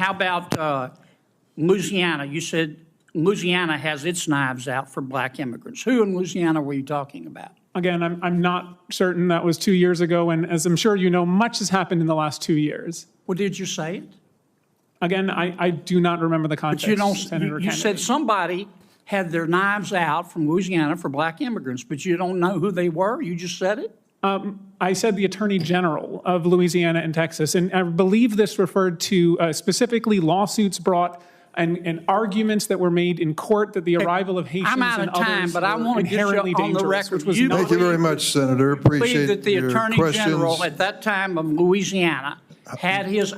How about Louisiana? You said Louisiana has its knives out for black immigrants. Who in Louisiana were you talking about? Again, I'm not certain. That was 2 years ago, and as I'm sure you know, much has happened in the last 2 years. Well, did you say it? Again, I do not remember the context, But you don't. Senator You Kennedy. said somebody had their knives out from Louisiana for black immigrants, but you don't know who they were? You just said it? I said the Attorney General of Louisiana and Texas, and I believe this referred to specifically lawsuits brought and arguments that were made in court that the arrival of Haitians I'm out and of time, others but I were want to get you inherently on the dangerous, record. which was You not. Thank you very much, Senator. believe Appreciate that the your Attorney questions. General at that time of Louisiana had his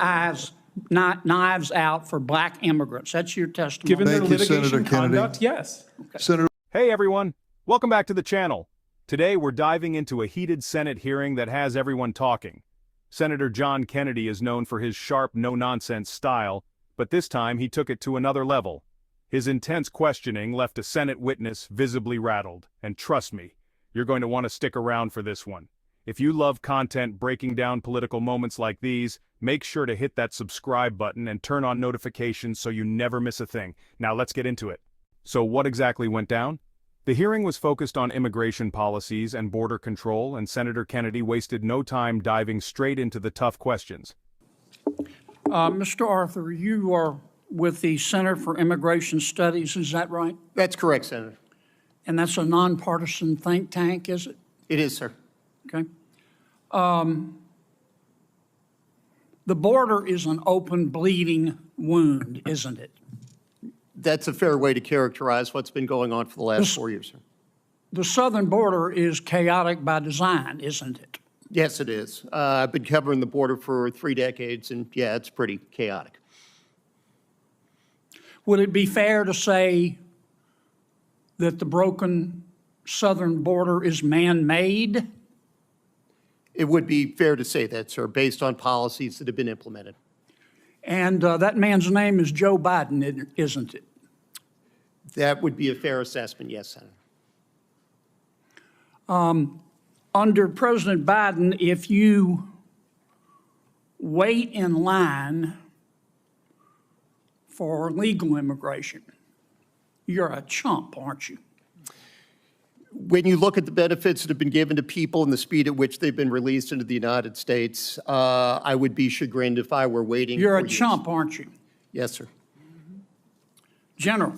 knives out for black immigrants. That's your testimony. Given their Thank you, litigation Senator Kennedy. conduct, yes. Senator. Hey everyone, welcome back to the channel. Today we're diving into a heated Senate hearing that has everyone talking. Senator John Kennedy is known for his sharp, no-nonsense style, but this time he took it to another level. His intense questioning left a Senate witness visibly rattled, and trust me, you're going to want to stick around for this one. If you love content breaking down political moments like these, make sure to hit that subscribe button and turn on notifications so you never miss a thing. Now let's get into it. So what exactly went down? The hearing was focused on immigration policies and border control, and Senator Kennedy wasted no time diving straight into the tough questions. Mr. Arthur, you are with the Center for Immigration Studies, is that right? That's correct, Senator. And that's a nonpartisan think tank, is it? It is, sir. Okay. The border is an open, bleeding wound, isn't it? That's a fair way to characterize what's been going on for the last 4 years, sir. The southern border is chaotic by design, isn't it? Yes, it is. I've been covering the border for 3 decades, and yeah, it's pretty chaotic. Would it be fair to say that the broken southern border is man-made? It would be fair to say that, sir, based on policies that have been implemented. And that man's name is Joe Biden, isn't it? That would be a fair assessment, yes, Senator. Under President Biden, if you wait in line for legal immigration, you're a chump, aren't you? When you look at the benefits that have been given to people and the speed at which they've been released into the United States, I would be chagrined if I were waiting. You're a for years. chump, aren't you? Yes, sir. General,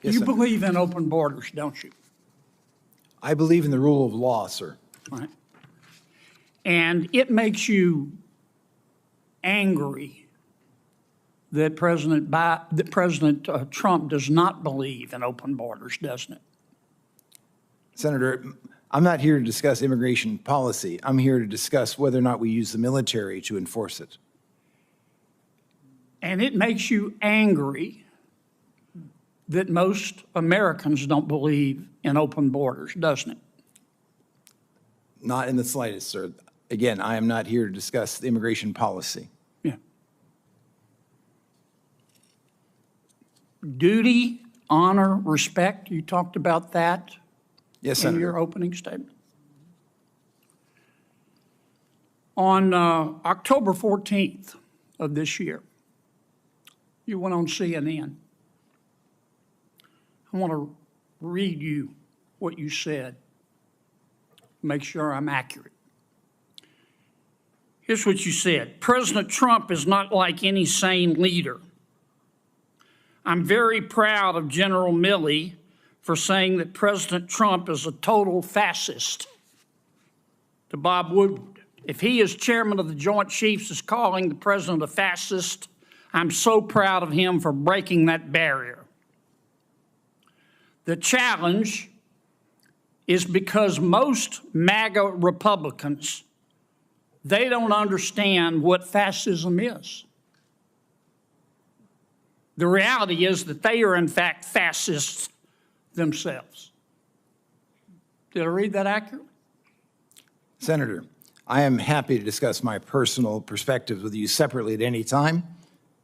Yes, you sir. believe in open borders, don't you? I believe in the rule of law, sir. Right. And it makes you angry that President Trump does not believe in open borders, doesn't it? Senator, I'm not here to discuss immigration policy. I'm here to discuss whether or not we use the military to enforce it. And it makes you angry that most Americans don't believe in open borders, doesn't it? Not in the slightest, sir. Again, I am not here to discuss the immigration policy. Yeah. Duty, honor, respect, you talked about that Yes, in Senator. your opening statement. On October 14th of this year, you went on CNN. I want to read you what you said, make sure I'm accurate. Here's what you said. President Trump is not like any sane leader. I'm very proud of General Milley for saying that President Trump is a total fascist. To Bob Woodward, if he as chairman of the Joint Chiefs is calling the president a fascist, I'm so proud of him for breaking that barrier. The challenge is because most MAGA Republicans, they don't understand what fascism is. The reality is that they are, in fact, fascists themselves. Did I read that accurately? Senator, I am happy to discuss my personal perspectives with you separately at any time.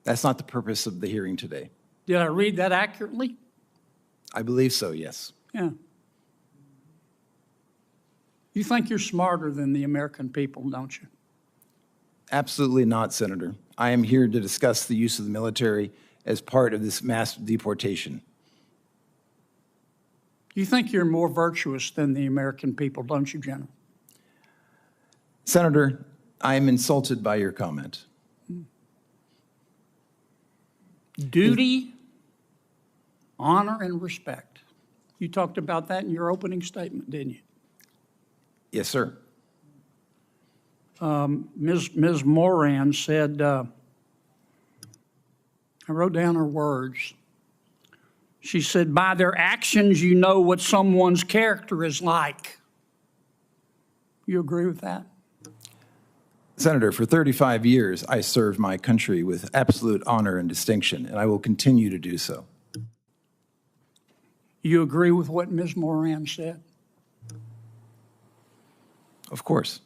That's not the purpose of the hearing today. Did I read that accurately? I believe so, yes. Yeah. You think you're smarter than the American people, don't you? Absolutely not, Senator. I am here to discuss the use of the military as part of this mass deportation. You think you're more virtuous than the American people, don't you, General? Senator, I am insulted by your comment. Duty, honor, and respect. You talked about that in your opening statement, didn't you? Yes, sir. Ms. Moran said, I wrote down her words. She said, by their actions, you know what someone's character is like. You agree with that? Senator, for 35 years, I served my country with absolute honor and distinction, and I will continue to do so. You agree with what Ms. Moran said? Of course.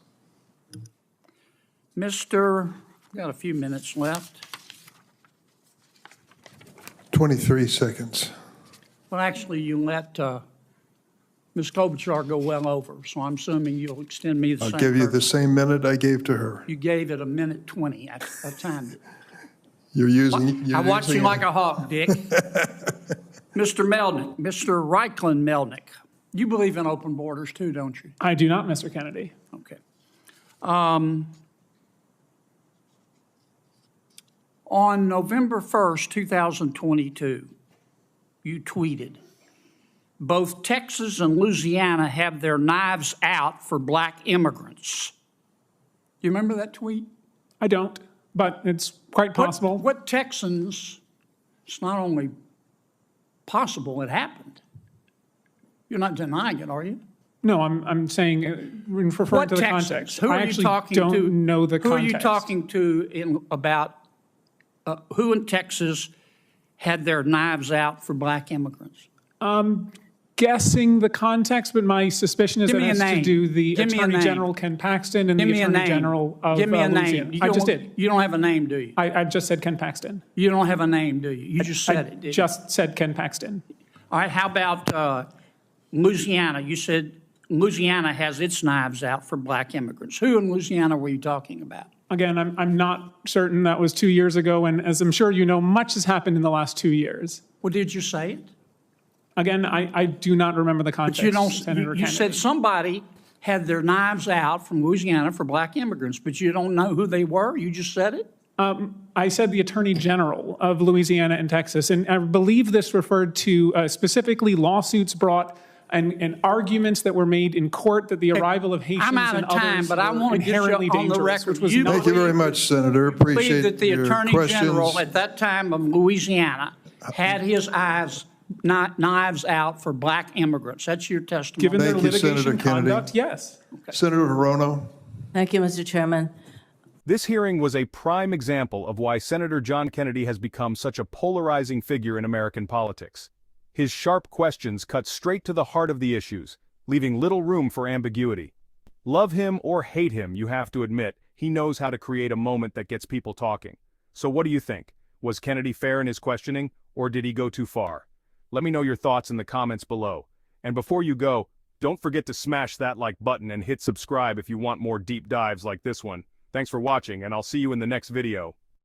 Mr., we've got a few minutes left. 23 seconds. Well, actually, you let Ms. Klobuchar go well over, so I'm assuming you'll extend me the I'll same. give you the courtesy. same minute I gave to her. You gave it a minute 20. I timed it. You're using. I watched you using like a hawk, Dick. Mr. Melnick, Mr. Reichland Melnick, you believe in open borders too, don't you? I do not, Mr. Kennedy. Okay. On November 1st, 2022, you tweeted, both Texas and Louisiana have their knives out for black immigrants. Do you remember that tweet? I don't, but it's quite possible. What Texans, it's not only possible, it happened. You're not denying it, are you? No, I'm saying, referring What to the Texans? context. Who I are you actually talking don't to? know the Who context. are you talking to about who in Texas had their knives out for black immigrants? Guessing the context, but my suspicion is Give that me it a has to name. do the Give me a Attorney name. General Ken Paxton and Give the me a Attorney name. General of Give me a Louisiana. name. I just did. You don't have a name, do you? I just said Ken Paxton. You don't have a name, do you? You just said it, didn't you? Just said Ken Paxton. All right, how about Louisiana? You said Louisiana has its knives out for black immigrants. Who in Louisiana were you talking about? Again, I'm not certain. That was 2 years ago, and as I'm sure you know, much has happened in the last 2 years. Well, did you say it? Again, I do not remember the context, But you don't. Senator You Kennedy. said somebody had their knives out from Louisiana for black immigrants, but you don't know who they were. You just said it. I said the Attorney General of Louisiana and Texas, and I believe this referred to specifically lawsuits brought and arguments that were made in court that the arrival of Haitians I'm out and of time, others but I were want to get you inherently on the dangerous, record. which was You not. Thank you very much, Senator. Believe Appreciate that the your Attorney questions. General at that time of Louisiana had his knives out for black immigrants. That's your testimony. Given their Thank you, litigation Senator Kennedy. conduct, yes. Senator Hirono. Thank you, Mr. Chairman. This hearing was a prime example of why Senator John Kennedy has become such a polarizing figure in American politics. His sharp questions cut straight to the heart of the issues, leaving little room for ambiguity. Love him or hate him, you have to admit, he knows how to create a moment that gets people talking. So what do you think? Was Kennedy fair in his questioning, or did he go too far? Let me know your thoughts in the comments below. And before you go, don't forget to smash that like button and hit subscribe if you want more deep dives like this one. Thanks for watching, and I'll see you in the next video.